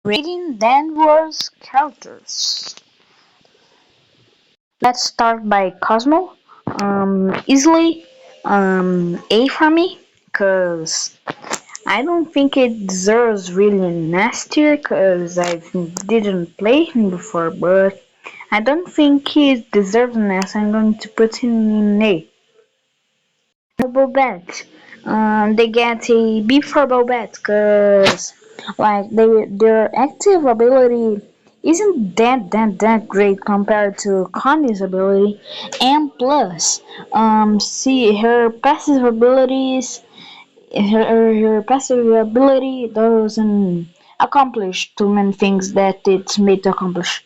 Rating Danvers characters. Let's start by Cosmo. Easily A for me, cause I don't think it deserves really an S tier, cause I didn't play him before, but I don't think he deserves an S. I'm going to put him in A. Bobette. They get a B for Bobette because like their active ability isn't that great compared to Connie's ability, and plus, see her passive abilities, her passive ability doesn't accomplish too many things that it's made to accomplish.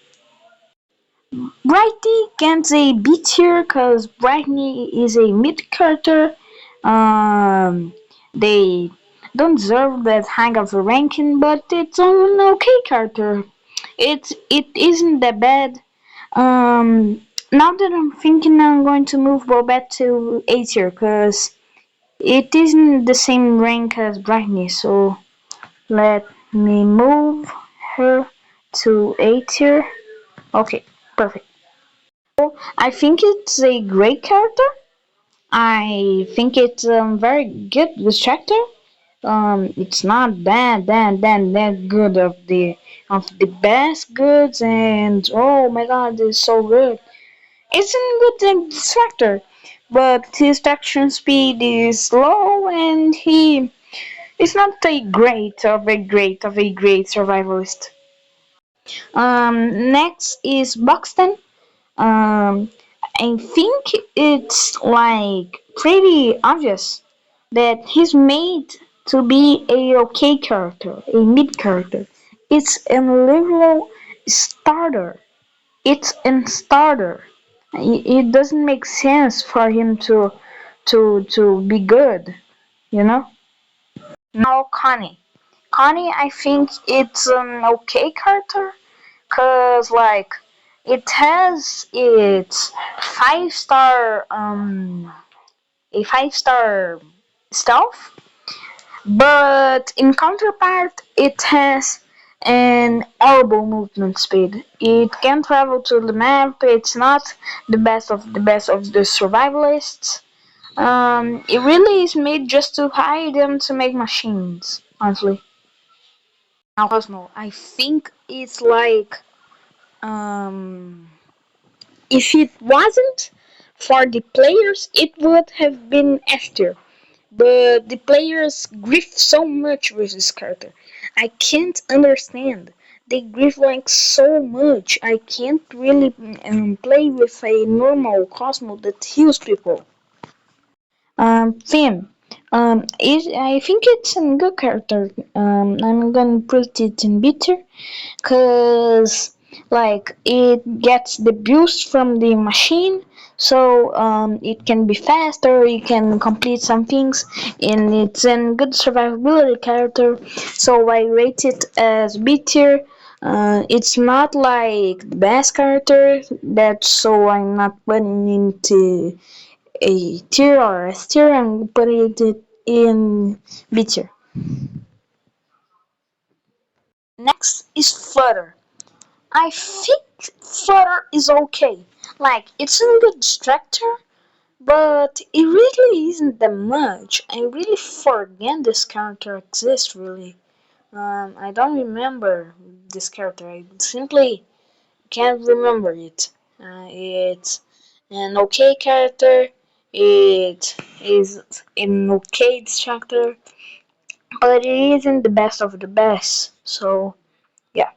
Brighty gets a B tier because Brighty is a mid character. They don't deserve that high of a ranking, but it's an okay character. It isn't that bad. Now that I'm thinking, I'm going to move Bobette to A tier because it isn't the same rank as Brightney. So let me move her to A tier. Okay, perfect. I think it's a great character. I think it's very good distractor. It's not that good of the best goods, and oh my god, it's so good. It's a good distractor, but his action speed is low, and he is not a great survivalist. Next is Buxton. Um, I think it's like pretty obvious that he's made to be a okay character, a mid character. It's a literal starter. It's a starter. It doesn't make sense for him to be good, you know. Now Connie. Connie, I think it's an okay character, cause like it has its 5 star a 5 star stealth, but in counterpart it has an horrible movement speed. It can travel to the map. It's not the best of the survivalists. It really is made just to hide and to make machines, honestly. Now Cosmo, I think it's like um if it wasn't for the players, it would have been Esther. But the players grief so much with this character. I can't understand. They grief like so much. I can't really play with a normal Cosmo that heals people. Finn. I think it's a good character. I'm gonna put it in bitter, cause like it gets the boost from the machine, so it can be faster. You can complete some things, and it's a good survivability character. So I rate it as B tier. It's not like the best character, that's so I'm not putting into a tier or a tier and putting it in B tier. Next is Flutter. I think Flutter is okay. Like, it's a good distractor, but it really isn't that much. I really forget this character exists, really. I don't remember this character. I simply can't remember it. It's an okay character. It is an okay distractor, but it isn't the best of the best. So, yeah.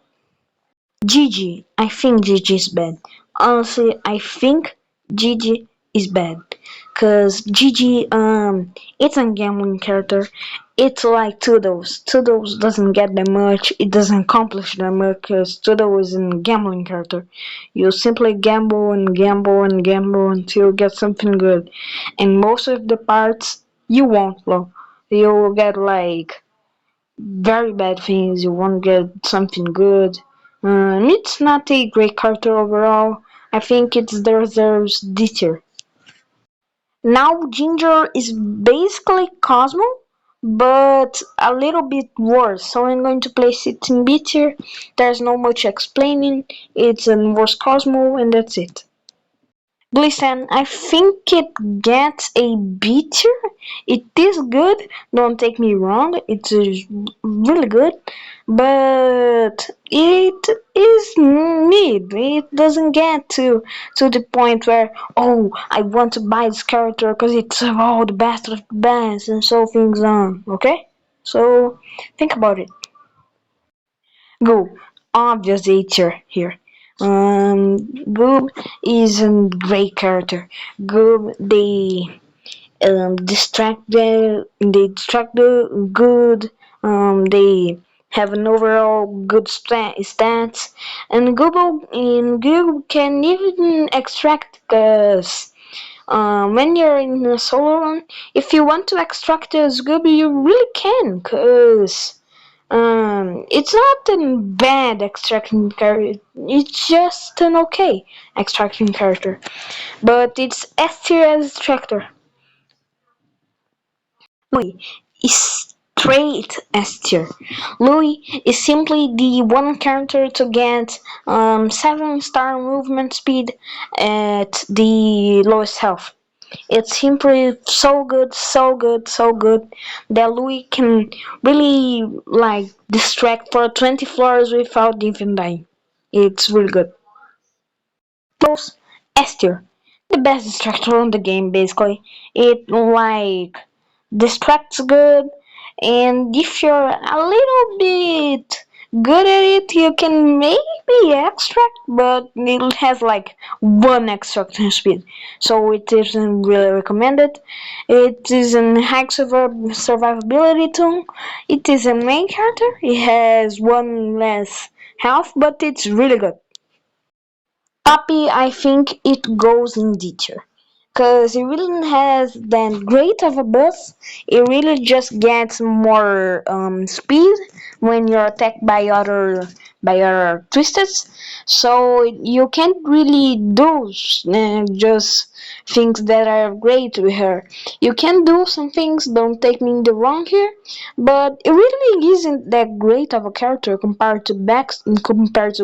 Gigi, I think Gigi is bad. Honestly, I think Gigi is bad. Cause Gigi, it's a gambling character. It's like Toodles. Toodles doesn't get that much. It doesn't accomplish that much. Cause Toodles is a gambling character. You simply gamble and gamble and gamble until you get something good. And most of the parts, you won't, though. You'll get like very bad things. You won't get something good. It's not a great character overall. I think it deserves D tier. Now Ginger is basically Cosmo, but a little bit worse. So I'm going to place it in B tier. There's no much explaining. It's a worse Cosmo, and that's it. Listen, I think it gets a B tier. It is good. Don't take me wrong. It is really good, but it is mid. It doesn't get to the point where I want to buy this character because it's the best of the best and so things on. Okay, so think about it. Go. Obvious nature here. Goob is a great character. Goob, they distract the good. They have an overall good stats, and Goob can even extract because when you're in a solo run, if you want to extract as Goob, you really can, cause it's not a bad extraction character. It's just an okay extraction character, but it's S tier as extractor. Louis is straight S tier. Louis is simply the one character to get 7-star movement speed at the lowest health. It's simply so good, so good, so good that Louis can really like distract for 20 floors without even dying. It's really good. Close S tier. The best distractor on the game basically. It like distracts good, and if you're a little bit good at it, you can maybe extract, but it has like one extraction speed, so it isn't really recommended. It is an high survivability tool. It is a main character. It has one less health, but it's really good. Puppy, I think it goes in detail. Because it really has that great of a buff. It really just gets more speed when you're attacked by other twisteds. So you can't really do just things that are great with her. You can do some things, don't take me in the wrong here, but it really isn't that great of a character compared to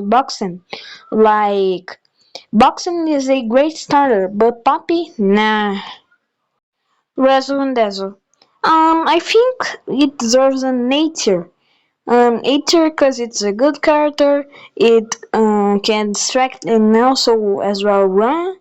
Boxen. Like Boxing is a great starter, but Poppy, nah. Razzle and Dazzle. I think it deserves an nature. Nature because it's a good character. It can distract and also as well run.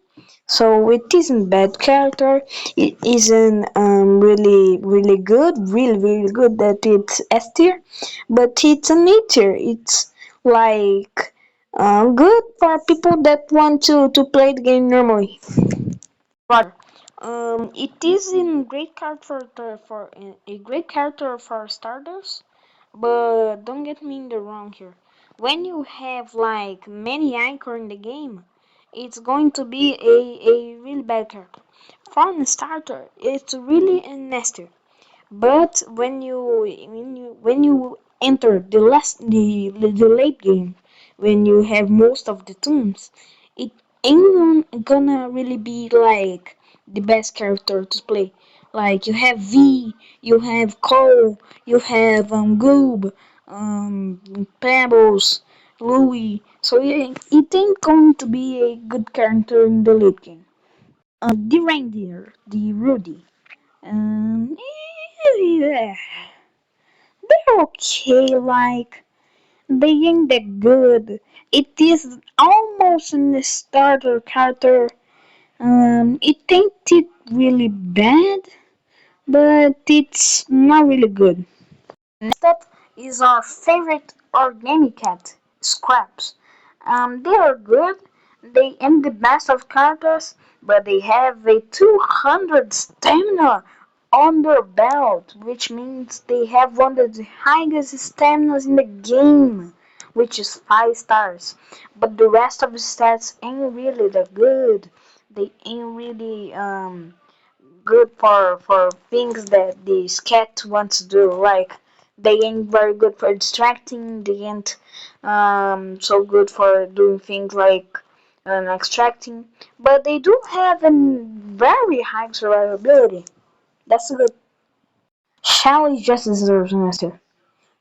So it isn't bad character. It isn't really good, really good that it's S tier, but it's a nature. It's like good for people that want to play the game normally. Roger. It is in great character for a great character for starters, but don't get me in the wrong here. When you have like many anchor in the game, it's going to be a really bad character. For a starter, it's really a nasty. But when you enter the late game, when you have most of the tombs, it ain't gonna really be like the best character to play. Like you have V, you have Cole, you have Goob, Pebbles, Louis. So yeah, it ain't going to be a good character in the late game. The reindeer, the Rudy. Um, yeah, they're okay, like, they ain't that good. It is almost in starter character. It ain't it really bad, but it's not really good. Next up is our favorite organic cat, Scraps. They are good. They ain't the best of characters, but they have a 200 stamina on their belt, which means they have one of the highest staminas in the game, which is 5 stars. But the rest of the stats ain't really that good. They ain't really good for things that the cat wants to do. Like they ain't very good for distracting. They ain't so good for doing things like extracting. But they do have a very high survivability. That's good. Shelly just deserves an answer.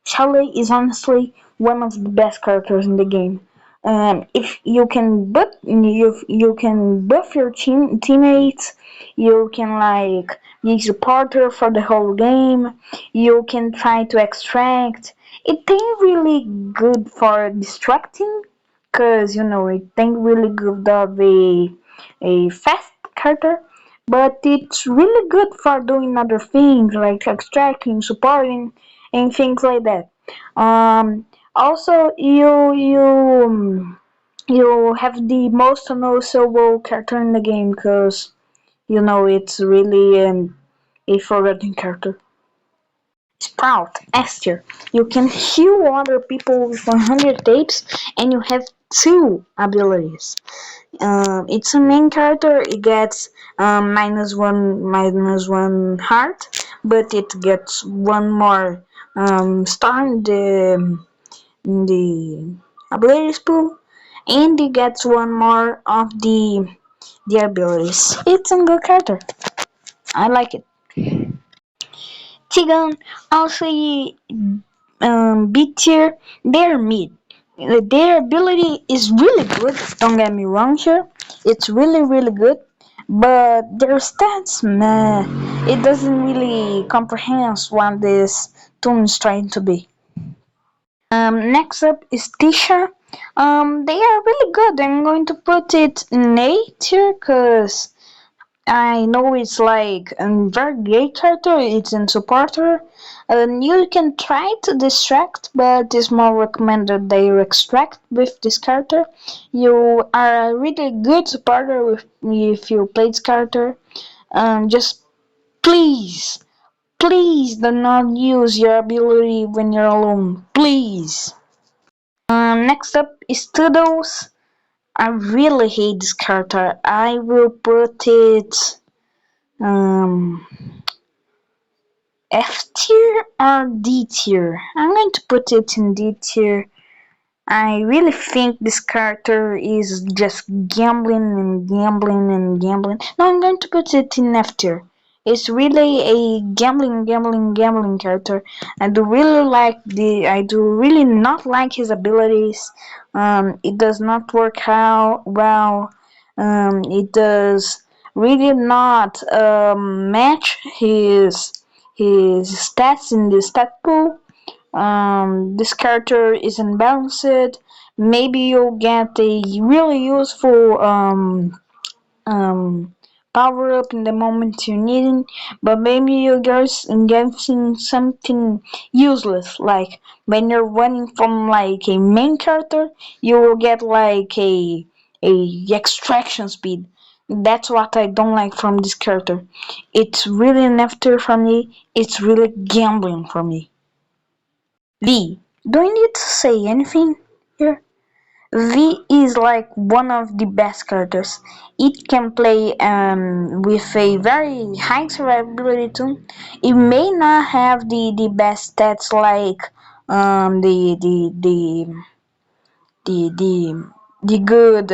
Shelly is honestly one of the best characters in the game. If you can you can buff your teammates, you can like be supporter for the whole game. You can try to extract. It ain't really good for distracting, cause you know it ain't really good of a fast character. But it's really good for doing other things like extracting, supporting, and things like that. Also, you have the most noticeable character in the game because you know it's really a forgotten character. Sprout, Esther. You can heal other people with 100 tapes, and you have two abilities. It's a main character. It gets minus one heart, but it gets one more star in the abilities pool, and it gets one more of the abilities. It's a good character. I like it. Tigan also B tier. They're mid. Their ability is really good. Don't get me wrong here. It's really good. But their stats, meh, it doesn't really comprehend what this tune is trying to be. Next up is Tisha. They are really good. I'm going to put it in A tier because I know it's like a very great character. It's in supporter. You can try to distract, but it's more recommended that you extract with this character. You are a really good supporter if you play this character. Just please, please do not use your ability when you're alone. Please. Next up is Toodles. I really hate this character. I will put it um F tier or D tier? I'm going to put it in D tier. I really think this character is just gambling and gambling and gambling. No, I'm going to put it in F tier. It's really a gambling character. I do really not like his abilities. It does not work out well. It does really not match his stats in the stat pool. This character is unbalanced. Maybe you'll get a really useful um, power up in the moment you need it, but maybe you're getting something useless. Like when you're running from like a main character, you will get like a extraction speed. That's what I don't like from this character. It's really an after for me. It's really gambling for me. V. Do I need to say anything here? V is like one of the best characters. It can play with a very high survivability too. It may not have the best stats like the good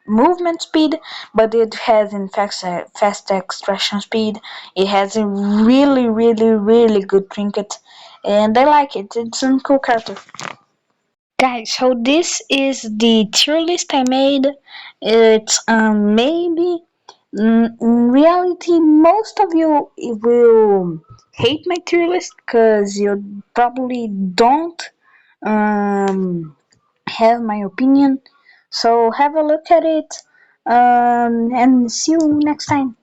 movement speed, but it has in fact a fast extraction speed. It has a really good trinket, and I like it. It's a cool character. Guys, so this is the tier list I made. It's maybe in reality most of you will hate my tier list because you probably don't um, have my opinion. So have a look at it and see you next time.